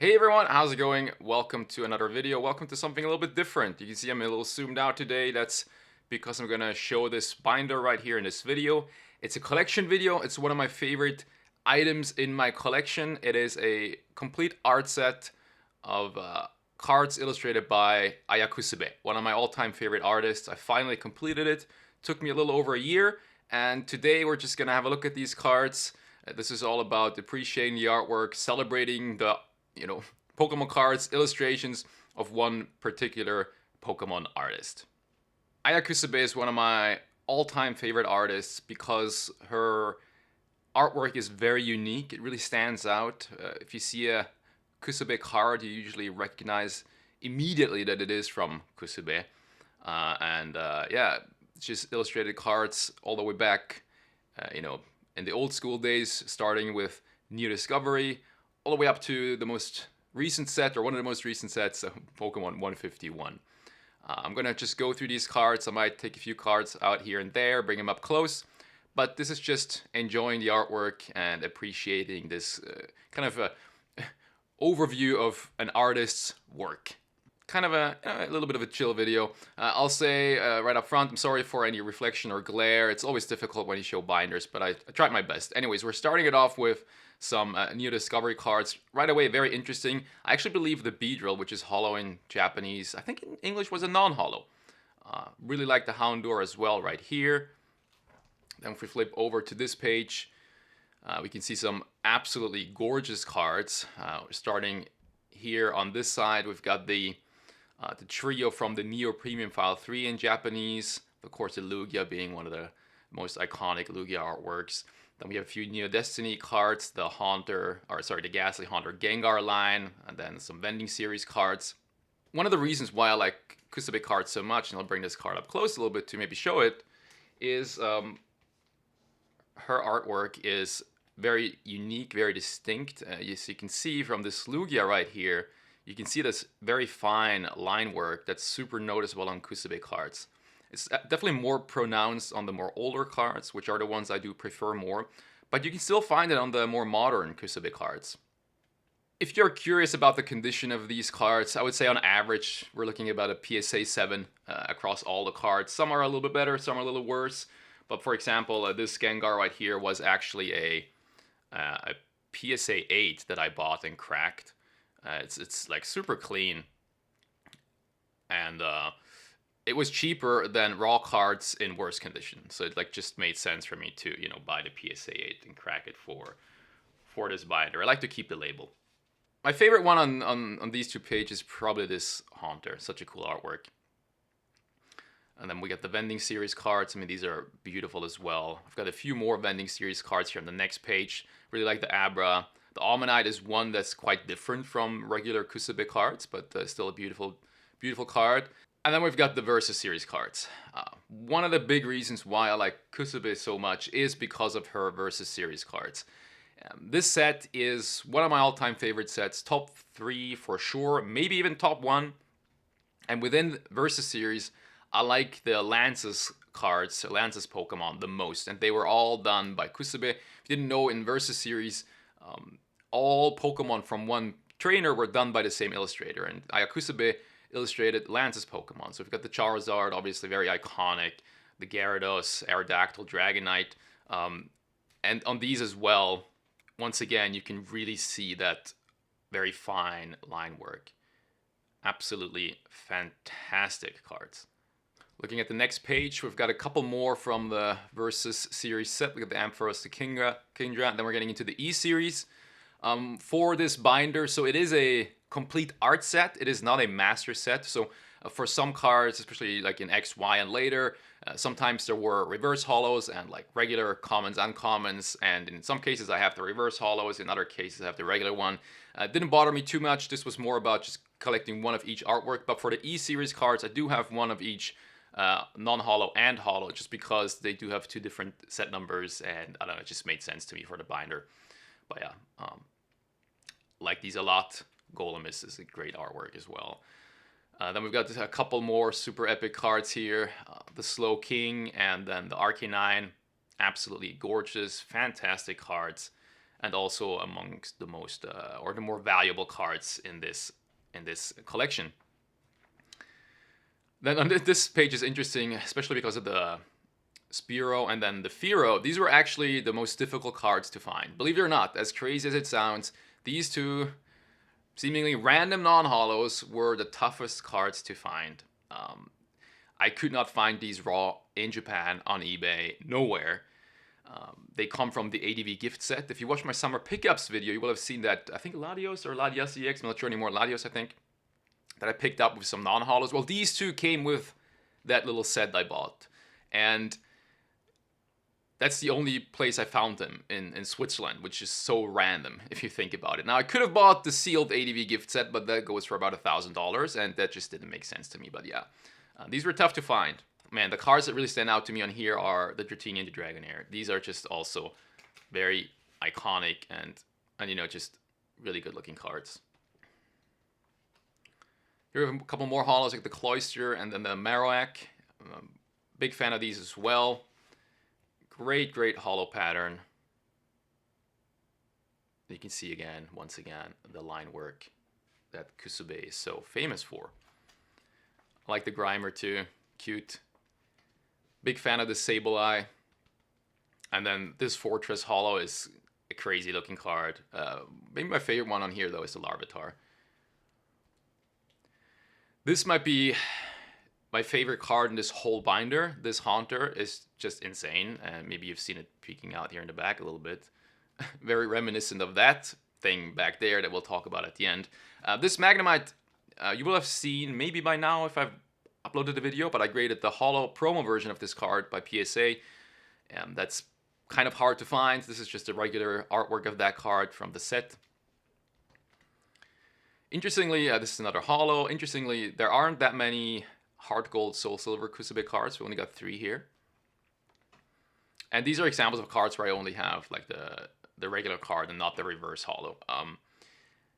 Hey everyone, how's it going? Welcome to another video. Welcome to something a little bit different. You can see I'm a little zoomed out today. That's because I'm gonna show this binder right here in this video. It's a collection video. It's one of my favorite items in my collection. It is a complete art set of cards illustrated by Aya Kusube, one of my all-time favorite artists. I finally completed it. Took me a little over a year, and today we're just gonna have a look at these cards. This is all about appreciating the artwork, celebrating the Pokemon cards, illustrations of one particular Pokemon artist. Aya Kusube is one of my all-time favorite artists because her artwork is very unique. It really stands out. If you see a Kusube card, you usually recognize immediately that it is from Kusube. Yeah, she's illustrated cards all the way back, in the old school days, starting with New Discovery, all the way up to the most recent set, or one of the most recent sets, Pokemon 151. I'm gonna just go through these cards. I might take a few cards out here and there, bring them up close, but this is just enjoying the artwork and appreciating this kind of a overview of an artist's work. Kind of a little bit of a chill video. I'll say right up front, I'm sorry for any reflection or glare. It's always difficult when you show binders, but I tried my best. Anyways, we're starting it off with some new discovery cards. Right away, very interesting. I actually believe the Beedrill, which is hollow in Japanese, I think in English was a non-hollow. Really like the Houndour as well right here. Then if we flip over to this page, we can see some absolutely gorgeous cards. Starting here on this side, we've got the trio from the Neo Premium File 3 in Japanese. Of course, the Lugia being one of the most iconic Lugia artworks. Then we have a few Neo Destiny cards, the Ghastly Haunter Gengar line, and then some Vending Series cards. One of the reasons why I like Kusube cards so much, and I'll bring this card up close a little bit to maybe show it, is her artwork is very unique, very distinct. As you can see from this Lugia right here, you can see this very fine line work that's super noticeable on Kusube cards. It's definitely more pronounced on the more older cards, which are the ones I do prefer more, but you can still find it on the more modern Kusube cards. If you're curious about the condition of these cards, I would say on average, we're looking at about a PSA 7 across all the cards. Some are a little bit better, some are a little worse, but for example, this Gengar right here was actually a PSA 8 that I bought and cracked. It's like super clean, and it was cheaper than raw cards in worse condition, so it like just made sense for me to buy the PSA 8 and crack it for this binder. I like to keep the label. My favorite one on these two pages is probably this Haunter. Such a cool artwork. And then we got the Vending Series cards. I mean, these are beautiful as well. I've got a few more Vending Series cards here on the next page. Really like the Abra. The Almanite is one that's quite different from regular Kusube cards, but still a beautiful, beautiful card. And then we've got the Versus Series cards. One of the big reasons why I like Kusube so much is because of her Versus Series cards. This set is one of my all-time favorite sets, top 3 for sure, maybe even top 1. And within Versus Series, I like the Lance's cards, Lance's Pokemon, the most. And they were all done by Kusube. If you didn't know, in Versus Series, all Pokemon from one trainer were done by the same illustrator. And Aya Kusube illustrated Lance's Pokemon. So we've got the Charizard, obviously very iconic, the Gyarados, Aerodactyl, Dragonite. And on these as well, once again, you can really see that very fine line work. Absolutely fantastic cards. Looking at the next page, we've got a couple more from the Versus Series set. We got the Ampharos, the Kingdra, and then we're getting into the E-Series. For this binder, so it is a complete art set. It is not a master set. So for some cards, especially like in X, Y, and later, sometimes there were reverse hollows and like regular commons, uncommons, and in some cases I have the reverse hollows, in other cases I have the regular one. It didn't bother me too much. This was more about just collecting one of each artwork, but for the E-Series cards, I do have one of each non-hollow and hollow, just because they do have two different set numbers, and I don't know, it just made sense to me for the binder. But yeah, like these a lot. Golem is a great artwork as well. Then we've got a couple more super epic cards here. The Slow King and then the Arcanine. Absolutely gorgeous, fantastic cards. and also amongst the most or the more valuable cards in this collection. Then on this page is interesting, especially because of the Spiro and then the Firo. These were actually the most difficult cards to find. Believe it or not, as crazy as it sounds, these two seemingly random non-holos were the toughest cards to find. I could not find these raw in Japan on eBay, nowhere. They come from the ADV gift set. If you watch my summer pickups video, you will have seen that, I think Latios or Latias EX, I'm not sure anymore, Latios I think, that I picked up with some non-holos. Well, these two came with that little set I bought. And that's the only place I found them, in Switzerland, which is so random if you think about it. Now, I could have bought the sealed ADV gift set, but that goes for about $1,000, and that just didn't make sense to me. But yeah, these were tough to find. Man, the cards that really stand out to me on here are the Dratini and the Dragonair. These are just also very iconic and you know, just really good looking cards. Here we have a couple more holos, like the Cloister and then the Marowak. Big fan of these as well. Great holo pattern. You can see again, once again, the line work that Kusube is so famous for. I like the Grimer too, cute. Big fan of the Sableye. And then this Fortress holo is a crazy looking card. Maybe my favorite one on here though is the Larvitar. This might be my favorite card in this whole binder. This Haunter is just insane. And maybe you've seen it peeking out here in the back a little bit. Very reminiscent of that thing back there that we'll talk about at the end. This Magnemite, you will have seen maybe by now if I've uploaded the video, but I graded the holo promo version of this card by PSA. That's kind of hard to find. This is just a regular artwork of that card from the set. Interestingly, this is another holo. Interestingly, there aren't that many Heart Gold, Soul Silver, Kusube cards. We only got 3 here. And these are examples of cards where I only have like the regular card and not the reverse holo.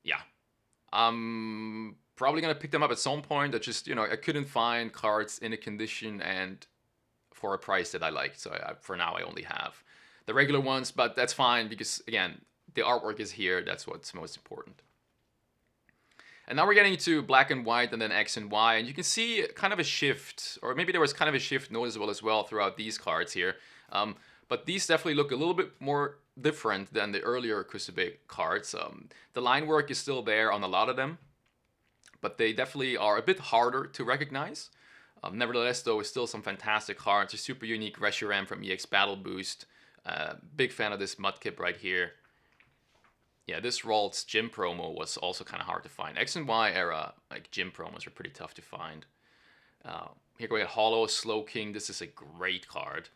Yeah. Probably gonna pick them up at some point. I just, you know, I couldn't find cards in a condition and for a price that I liked. So for now, I only have the regular ones, but that's fine because again, the artwork is here. That's what's most important. And now we're getting to black and white and then X and Y, and you can see kind of a shift, or maybe there was kind of a shift noticeable as well throughout these cards here. But these definitely look a little bit more different than the earlier Kusube cards. The line work is still there on a lot of them, but they definitely are a bit harder to recognize. Nevertheless, though, it's still some fantastic cards. A super unique Reshiram from EX Battle Boost. Big fan of this Mudkip right here. Yeah, this Ralts gym promo was also kind of hard to find. X and Y era, like gym promos are pretty tough to find. Here we got Holo Slowking. This is a great card.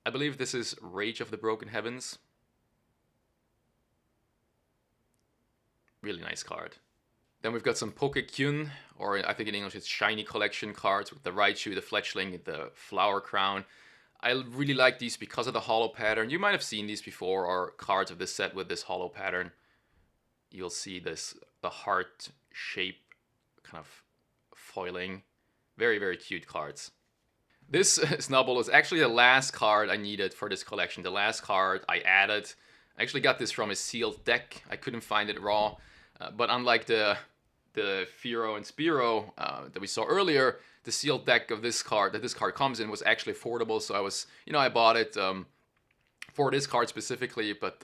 I believe this is Rage of the Broken Heavens. Really nice card. Then we've got some Pokekyun, or I think in English it's Shiny Collection cards with the Raichu, the Fletchling, the Flower Crown. I really like these because of the holo pattern. You might have seen these before, or cards of this set with this holo pattern. You'll see this, the heart shape kind of foiling. Very cute cards. This Snubbull is actually the last card I needed for this collection. The last card I added. I actually got this from a sealed deck. I couldn't find it raw. But unlike the Firo and Spiro that we saw earlier, the sealed deck of this card that this card comes in was actually affordable. So I was, you know, I bought it for this card specifically, but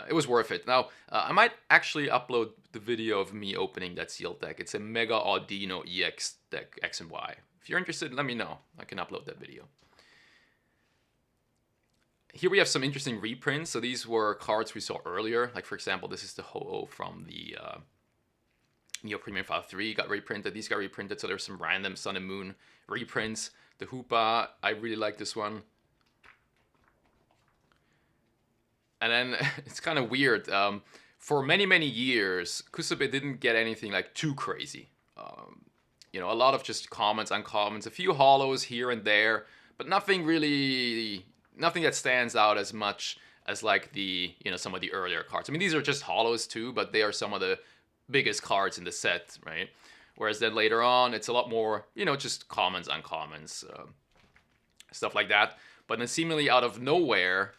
it was worth it. Now, I might actually upload the video of me opening that sealed deck. It's a Mega Audino EX deck, X and Y. If you're interested, let me know. I can upload that video. Here we have some interesting reprints. So these were cards we saw earlier. Like, for example, this is the Ho-Oh from the Neo Premium File 3 got reprinted. These got reprinted, so there's some random Sun and Moon reprints. The Hoopa, I really like this one. And then it's kind of weird. For many years, Kusube didn't get anything like too crazy. You know, a lot of just commons, uncommons, a few holos here and there, but nothing that stands out as much as like the, you know, some of the earlier cards. I mean, these are just holos too, but they are some of the biggest cards in the set, right? Whereas then later on, it's a lot more, you know, just commons, uncommons, stuff like that. But then seemingly out of nowhere,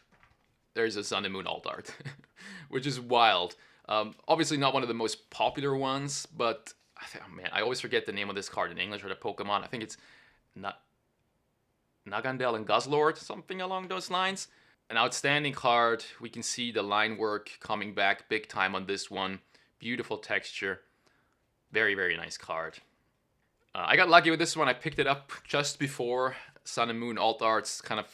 there's a Sun and Moon alt art, which is wild. Obviously not one of the most popular ones, but oh man, I always forget the name of this card in English or the Pokemon. I think it's Nagandel and Guzzlord, something along those lines. An outstanding card. We can see the line work coming back big time on this one. Beautiful texture. Very, very nice card. I got lucky with this one. I picked it up just before Sun and Moon alt arts kind of,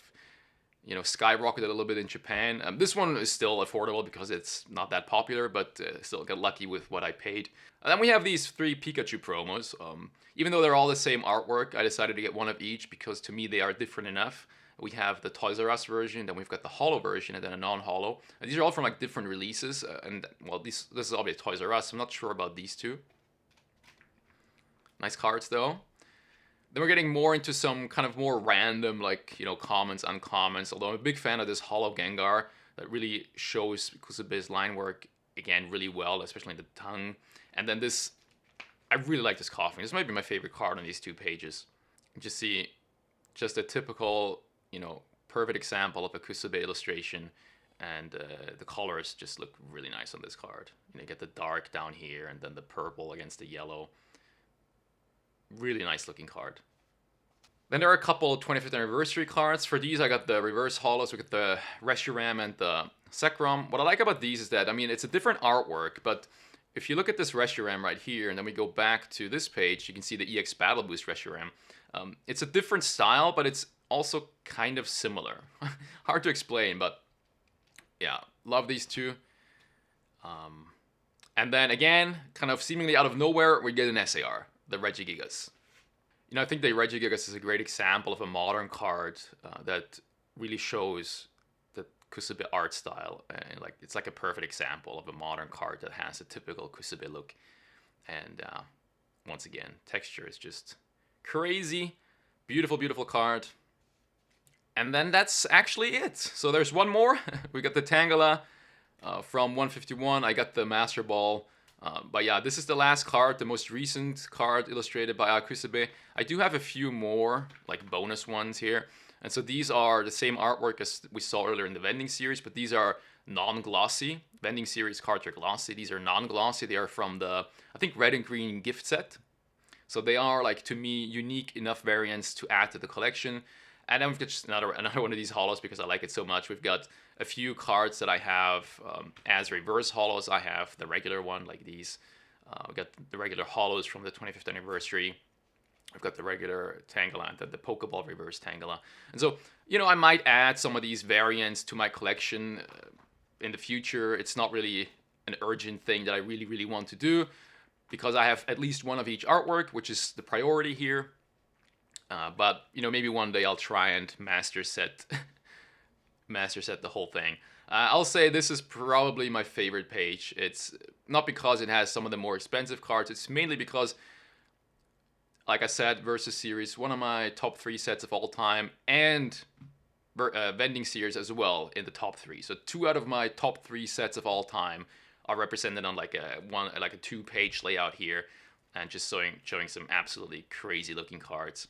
skyrocketed a little bit in Japan. This one is still affordable because it's not that popular, but still got lucky with what I paid. And then we have these 3 Pikachu promos. Even though they're all the same artwork, I decided to get one of each because to me they are different enough. We have the Toys R Us version, then we've got the holo version, and then a non-holo. And these are all from like different releases, and well, this is obviously Toys R Us. I'm not sure about these 2. Nice cards though. Then we're getting more into some kind of more random, like, commons, uncommons. Although I'm a big fan of this holo Gengar that really shows Kusube's line work again really well, especially in the tongue. And then this, I really like this Coughing. This might be my favorite card on these 2 pages. You just see just a typical, perfect example of a Kusube illustration, and the colors just look really nice on this card. You get the dark down here, and then the purple against the yellow. Really nice looking card. Then there are a couple 25th anniversary cards. For these, I got the reverse holos. We got the Reshiram and the Zekrom. What I like about these is that, it's a different artwork, but if you look at this Reshiram right here, and then we go back to this page, you can see the EX Battle Boost Reshiram. It's a different style, but it's also kind of similar. Hard to explain, but yeah, love these 2. And then again, kind of seemingly out of nowhere, we get an SAR, the Regigigas. I think the Regigigas is a great example of a modern card that really shows the Kusube art style. And it's like a perfect example of a modern card that has a typical Kusube look. And once again, texture is just crazy. Beautiful, beautiful card. And then that's actually it. So there's one more. We got the Tangela from 151. I got the Master Ball. But yeah, this is the last card, the most recent card illustrated by Aya Kusube. I do have a few more, like bonus ones here. And so these are the same artwork as we saw earlier in the vending series, but these are non-glossy. Vending series cards are glossy. These are non-glossy. They are from the, I think, red and green gift set. So they are, like, to me, unique enough variants to add to the collection. And then we've got just another one of these holos because I like it so much. We've got a few cards that I have as reverse holos. I have the regular one, like these. We've got the regular holos from the 25th anniversary. I've got the regular Tangela and the Pokeball reverse Tangela. And so, I might add some of these variants to my collection in the future. It's not really an urgent thing that I really, really want to do because I have at least one of each artwork, which is the priority here. But maybe one day I'll try and master set the whole thing. I'll say this is probably my favorite page. It's not because it has some of the more expensive cards. It's mainly because, like I said, Versus Series, one of my top 3 sets of all time, and Vending Series as well in the top 3. So 2 out of my top 3 sets of all time are represented on like a 2-page layout here, and just showing some absolutely crazy looking cards.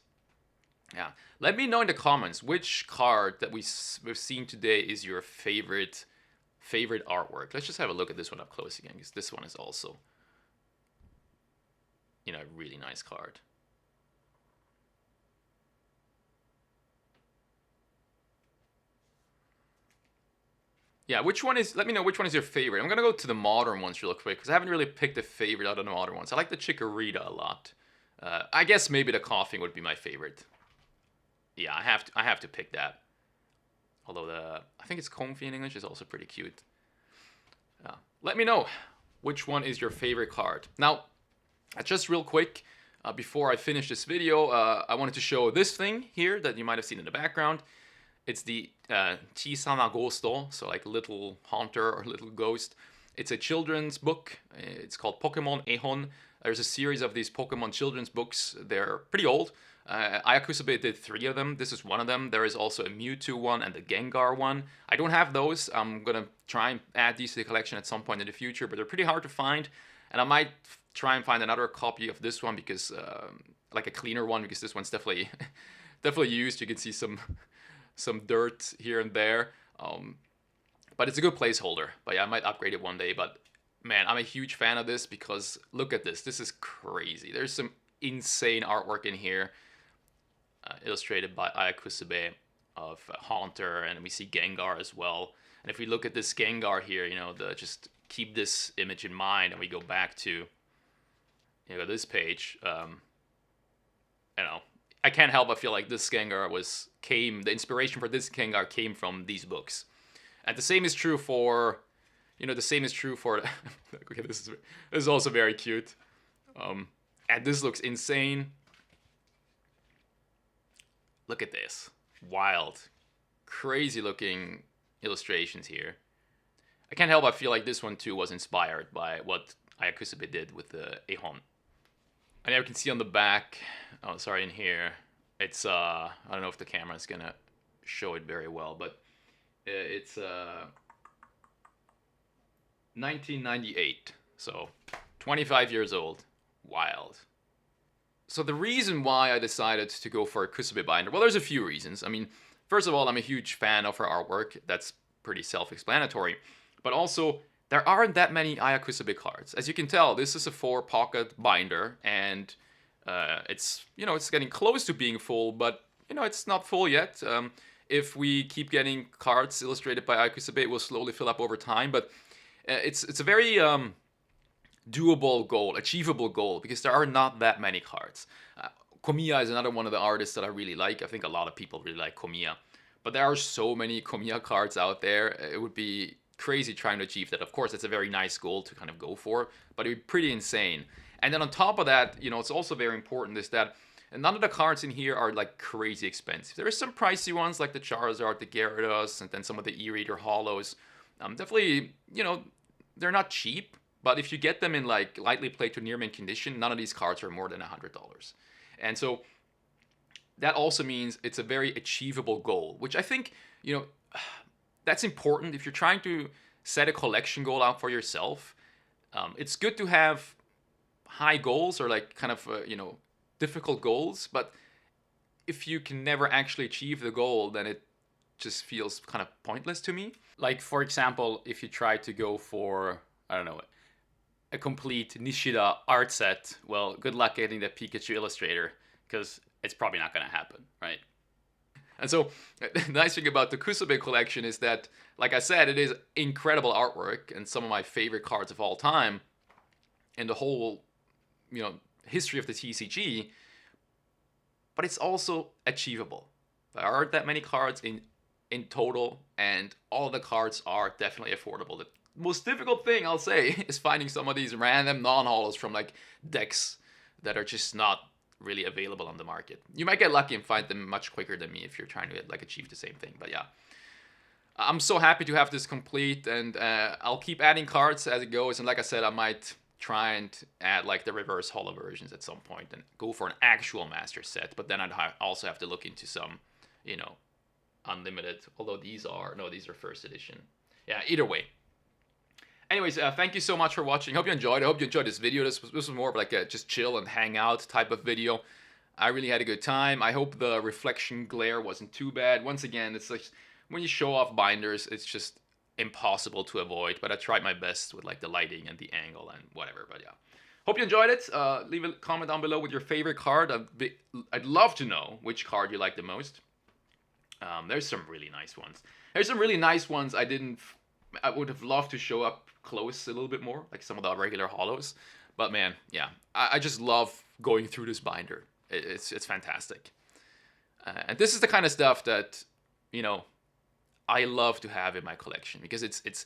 Yeah, let me know in the comments which card that we've seen today is your favorite artwork. Let's just have a look at this one up close again, because this one is also, a really nice card. Yeah, let me know which one is your favorite. I'm gonna go to the modern ones real quick, because I haven't really picked a favorite out of the modern ones. I like the Chikorita a lot. I guess maybe the Coughing would be my favorite. Yeah, I have to pick that. Although I think it's Comfy in English is also pretty cute. Let me know which one is your favorite card. Now, just real quick, before I finish this video, I wanted to show this thing here that you might have seen in the background. It's the Chisama Gosto, so like little haunter or little ghost. It's a children's book. It's called Pokemon Ehon. There's a series of these Pokemon children's books. They're pretty old. Aya Kusube did 3 of them. This is one of them. There is also a Mewtwo one and a Gengar one. I don't have those. I'm going to try and add these to the collection at some point in the future, but they're pretty hard to find. And I might try and find another copy of this one because, like a cleaner one, because this one's definitely used. You can see some dirt here and there. But it's a good placeholder. But yeah, I might upgrade it one day. But man, I'm a huge fan of this because look at this. This is crazy. There's some insane artwork in here, illustrated by Aya Kusube of Haunter, and we see Gengar as well. And if we look at this Gengar here, you know, just keep this image in mind, and we go back to, you know, this page. You know, I can't help but feel like this Gengar the inspiration for this Gengar came from these books. And the same is true for, you know, okay, this is also very cute. And this looks insane. Look at this. Wild, crazy looking illustrations here. I can't help but feel like this one too was inspired by what Aya Kusube did with the Ehon. And now you can see on the back, oh sorry, in here, it's I don't know if the camera is gonna show it very well, but it's 1998, so 25 years old. Wild. So the reason why I decided to go for a Kusube binder, well, there's a few reasons. I mean, first of all, I'm a huge fan of her artwork. That's pretty self-explanatory. But also, there aren't that many Aya Kusube cards. As you can tell, this is a 4-pocket binder, and it's, you know, it's getting close to being full, but, you know, it's not full yet. If we keep getting cards illustrated by Aya Kusube, it will slowly fill up over time, but it's a very doable goal, achievable goal, because there are not that many cards. Komiya is another one of the artists that I really like. I think a lot of people really like Komiya, but there are so many Komiya cards out there. It would be crazy trying to achieve that. Of course, it's a very nice goal to kind of go for, but it would be pretty insane. And then on top of that, you know, it's also very important is that none of the cards in here are like crazy expensive. There are some pricey ones like the Charizard, the Gyarados, and then some of the E-Reader Hollows. Definitely, you know, they're not cheap. But if you get them in like lightly played to near mint condition, none of these cards are more than $100. And so that also means it's a very achievable goal, which I think, you know, that's important. If you're trying to set a collection goal out for yourself, it's good to have high goals or like kind of, you know, difficult goals. But if you can never actually achieve the goal, then it just feels kind of pointless to me. Like, for example, if you try to go for, I don't know, a complete Nishida art set, well, good luck getting the Pikachu illustrator, because it's probably not going to happen, right? And so, the nice thing about the Kusube collection is that, like I said, it is incredible artwork and some of my favorite cards of all time in the whole, you know, history of the TCG, but it's also achievable. There aren't that many cards in total, and all the cards are definitely affordable. The most difficult thing, I'll say, is finding some of these random non-holos from like decks that are just not really available on the market. You might get lucky and find them much quicker than me if you're trying to like achieve the same thing. But yeah, I'm so happy to have this complete, and I'll keep adding cards as it goes. And like I said, I might try and add like the reverse holo versions at some point and go for an actual master set. But then I'd also have to look into some, you know, unlimited. Although these are first edition. Yeah, either way. Anyways, thank you so much for watching. Hope you enjoyed. I hope you enjoyed this video. This was more of like a just chill and hang out type of video. I really had a good time. I hope the reflection glare wasn't too bad. Once again, it's like when you show off binders, it's just impossible to avoid. But I tried my best with like the lighting and the angle and whatever. But yeah, hope you enjoyed it. Leave a comment down below with your favorite card. I'd love to know which card you like the most. There's some really nice ones. There's some really nice ones I would have loved to show up close a little bit more, like some of the regular holos. But man, yeah, I just love going through this binder. It's fantastic. And this is the kind of stuff that, you know, I love to have in my collection because it's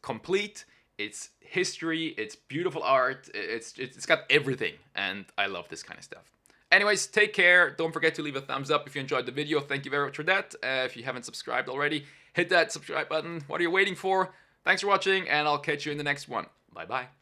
complete, it's history, it's beautiful art, it's got everything, and I love this kind of stuff. Anyways, take care. Don't forget to leave a thumbs up if you enjoyed the video. Thank you very much for that. If you haven't subscribed already, hit that subscribe button. What are you waiting for? Thanks for watching, and I'll catch you in the next one. Bye-bye.